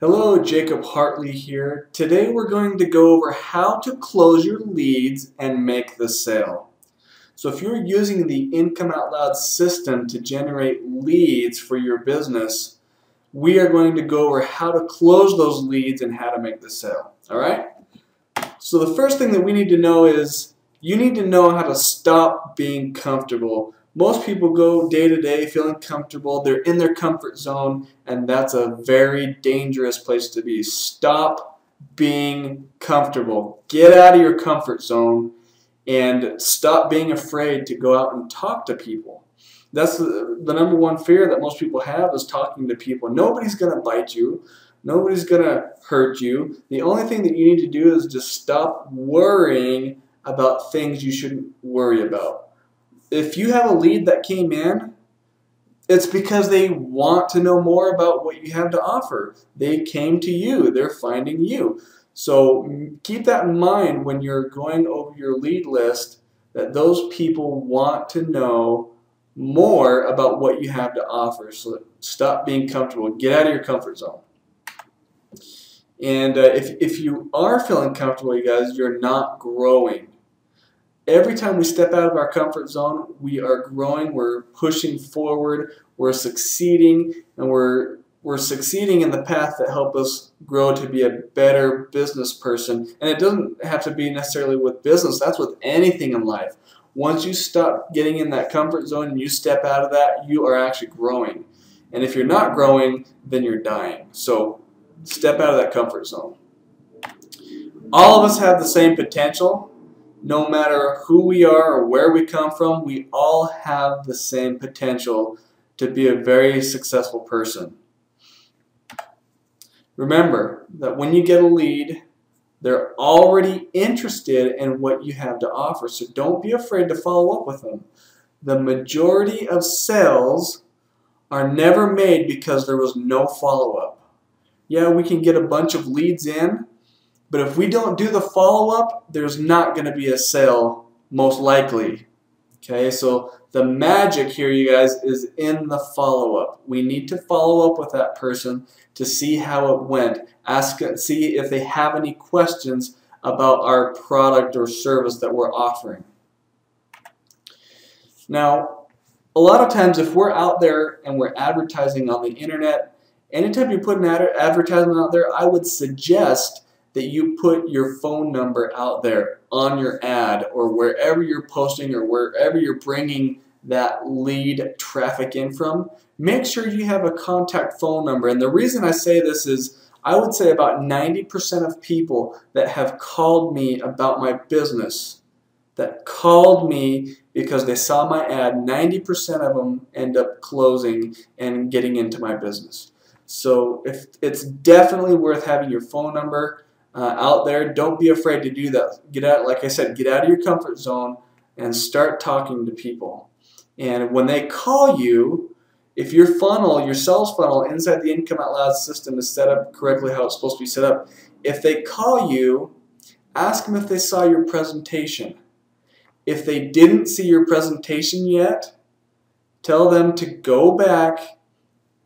Hello, Jacob Hartley here. Today we're going to go over how to close your leads and make the sale. So if you're using the Income Out Loud system to generate leads for your business, we are going to go over how to close those leads and how to make the sale. Alright? So the first thing that we need to know is you need to know how to stop being comfortable. Most people go day to day feeling comfortable, they're in their comfort zone, and that's a very dangerous place to be. Stop being comfortable. Get out of your comfort zone and stop being afraid to go out and talk to people. That's the number one fear that most people have, is talking to people. Nobody's going to bite you. Nobody's going to hurt you. The only thing that you need to do is just stop worrying about things you shouldn't worry about. If you have a lead that came in, it's because they want to know more about what you have to offer. They came to you. They're finding you. So keep that in mind when you're going over your lead list, that those people want to know more about what you have to offer. So stop being comfortable. Get out of your comfort zone. And if you are feeling comfortable, you guys, you're not growing. Every time we step out of our comfort zone, we are growing, we're pushing forward, we're succeeding, and we're succeeding in the path that helps us grow to be a better business person. And it doesn't have to be necessarily with business, that's with anything in life. Once you stop getting in that comfort zone and you step out of that, you are actually growing. And if you're not growing, then you're dying. So step out of that comfort zone. All of us have the same potential. No matter who we are or where we come from, we all have the same potential to be a very successful person. Remember that when you get a lead, they're already interested in what you have to offer, so don't be afraid to follow up with them. The majority of sales are never made because there was no follow-up. Yeah, we can get a bunch of leads in, but if we don't do the follow-up, there's not going to be a sale, most likely. Okay, so the magic here, you guys, is in the follow-up. We need to follow up with that person to see how it went. See if they have any questions about our product or service that we're offering. Now, a lot of times if we're out there and we're advertising on the internet, anytime you put an advertisement out there, I would suggest that you put your phone number out there on your ad or wherever you're posting or wherever you're bringing that lead traffic in from. Make sure you have a contact phone number. And the reason I say this is I would say about 90% of people that have called me about my business, that called me because they saw my ad, 90% of them end up closing and getting into my business. So if it's definitely worth having your phone number out there. Don't be afraid to do that. Get out, like I said, get out of your comfort zone and start talking to people. And when they call you, if your funnel, your sales funnel inside the Income Out Loud system is set up correctly how it's supposed to be set up, if they call you, ask them if they saw your presentation. If they didn't see your presentation yet, tell them to go back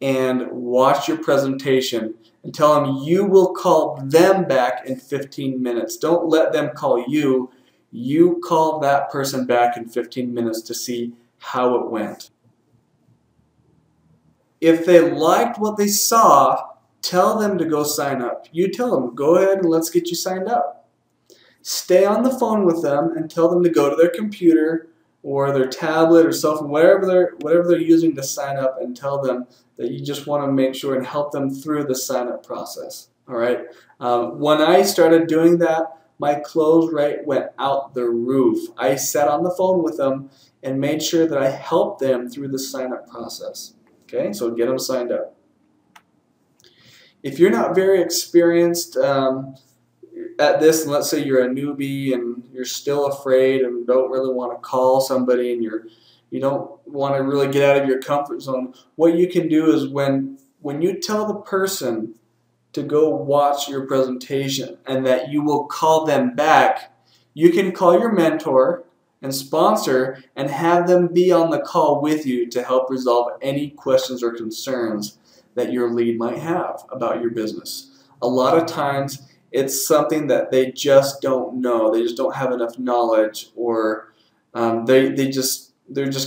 and watch your presentation. And tell them you will call them back in 15 minutes. Don't let them call you. You call that person back in 15 minutes to see how it went. If they liked what they saw, tell them to go sign up. You tell them, go ahead and let's get you signed up. Stay on the phone with them and tell them to go to their computer or their tablet or cell phone, whatever they're using to sign up, and tell them that you just want to make sure and help them through the sign-up process. All right. When I started doing that, my close rate went out the roof. I sat on the phone with them and made sure that I helped them through the sign-up process. Okay, so get them signed up. If you're not very experienced at this, and let's say you're a newbie and you're still afraid and don't really want to call somebody and you don't want to really get out of your comfort zone, what you can do is when you tell the person to go watch your presentation and that you will call them back, you can call your mentor and sponsor and have them be on the call with you to help resolve any questions or concerns that your lead might have about your business. A lot of times it's something that they just don't know. They just don't have enough knowledge, or they're just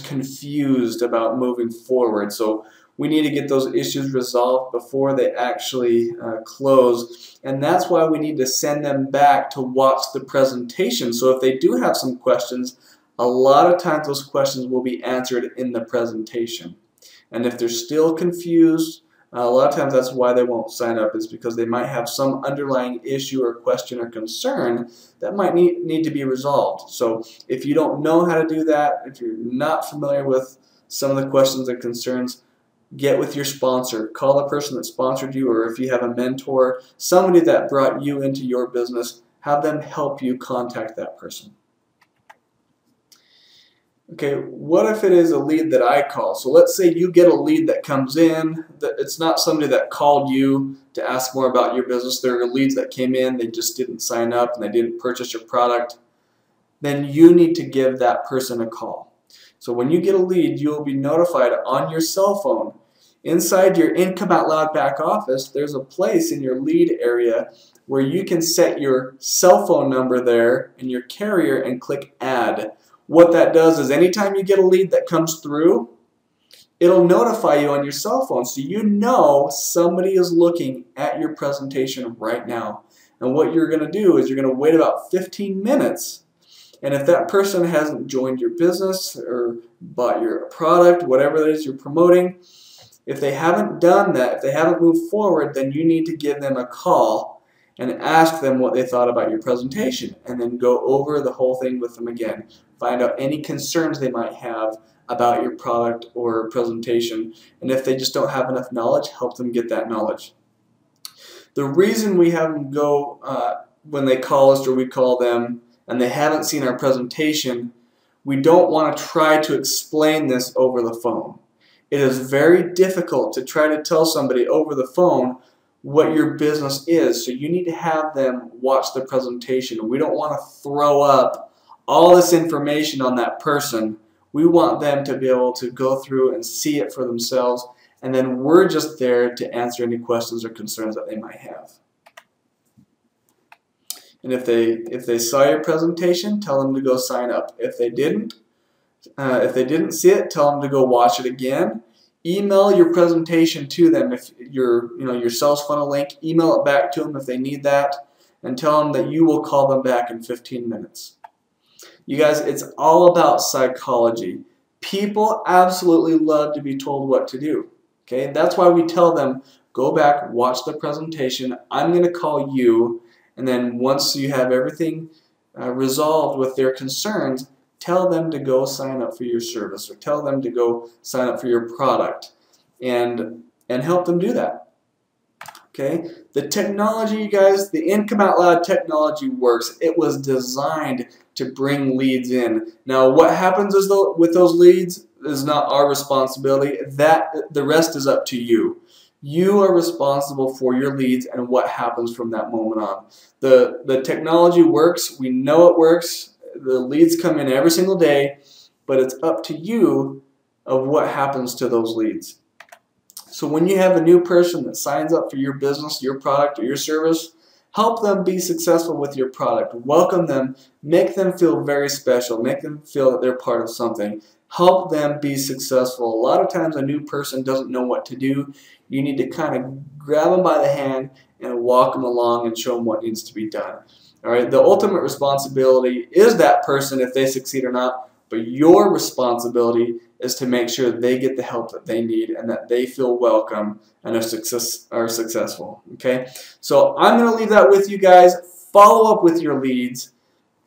confused about moving forward. So we need to get those issues resolved before they actually close, and that's why we need to send them back to watch the presentation. So if they do have some questions, a lot of times those questions will be answered in the presentation. And if they're still confused, a lot of times that's why they won't sign up, is because they might have some underlying issue or question or concern that might need to be resolved. So if you don't know how to do that, if you're not familiar with some of the questions and concerns, get with your sponsor. Call the person that sponsored you, or if you have a mentor, somebody that brought you into your business, have them help you contact that person. Okay, what if it is a lead that I call? So let's say you get a lead that comes in, that it's not somebody that called you to ask more about your business. There are leads that came in, they just didn't sign up and they didn't purchase your product. Then you need to give that person a call. So when you get a lead, you will be notified on your cell phone. Inside your Income Out Loud back office, there's a place in your lead area where you can set your cell phone number there and your carrier and click Add. What that does is anytime you get a lead that comes through, it'll notify you on your cell phone, so you know somebody is looking at your presentation right now. And what you're going to do is you're going to wait about 15 minutes, and if that person hasn't joined your business or bought your product, whatever it is you're promoting, if they haven't done that, if they haven't moved forward, then you need to give them a call and ask them what they thought about your presentation, and then go over the whole thing with them again. Find out any concerns they might have about your product or presentation, and if they just don't have enough knowledge, help them get that knowledge. The reason we have them go when they call us or we call them and they haven't seen our presentation, we don't want to try to explain this over the phone. It is very difficult to try to tell somebody over the phone what your business is, so you need to have them watch the presentation. We don't want to throw up all this information on that person. We want them to be able to go through and see it for themselves, and then we're just there to answer any questions or concerns that they might have. And if they saw your presentation, tell them to go sign up. If they didn't see it, tell them to go watch it again. Email your presentation to them. If your sales funnel link, email it back to them if they need that, and tell them that you will call them back in 15 minutes. You guys, it's all about psychology. People absolutely love to be told what to do. Okay, that's why we tell them, go back, watch the presentation. I'm going to call you, and then once you have everything resolved with their concerns, tell them to go sign up for your service, or tell them to go sign up for your product, and help them do that. Okay, the technology, you guys, the Income Out Loud technology works. It was designed to bring leads in. Now, what happens is with those leads is not our responsibility. The rest is up to you. You are responsible for your leads and what happens from that moment on. The technology works. We know it works. The leads come in every single day, but it's up to you of what happens to those leads. So when you have a new person that signs up for your business, your product, or your service, help them be successful with your product. Welcome them. Make them feel very special. Make them feel that they're part of something. Help them be successful. A lot of times a new person doesn't know what to do. You need to kind of grab them by the hand and walk them along and show them what needs to be done. All right, the ultimate responsibility is that person if they succeed or not, but your responsibility is to make sure they get the help that they need and that they feel welcome and are successful. Okay, so I'm going to leave that with you guys. Follow up with your leads.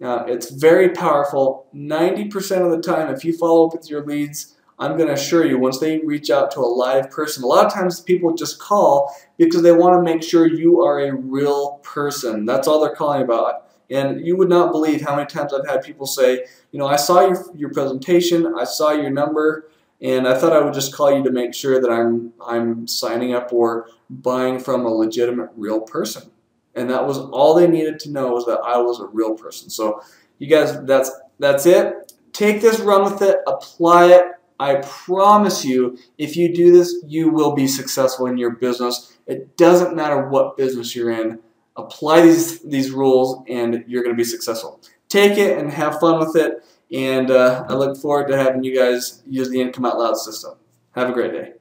It's very powerful. 90% of the time, if you follow up with your leads, I'm going to assure you, once they reach out to a live person, a lot of times people just call because they want to make sure you are a real person. That's all they're calling about. And you would not believe how many times I've had people say, you know, I saw your presentation, I saw your number, and I thought I would just call you to make sure that I'm signing up or buying from a legitimate real person. And that was all they needed to know, was that I was a real person. So you guys, that's it. Take this, run with it, apply it. I promise you, if you do this, you will be successful in your business. It doesn't matter what business you're in. Apply these rules and you're going to be successful. Take it and have fun with it. And I look forward to having you guys use the Income Out Loud system. Have a great day.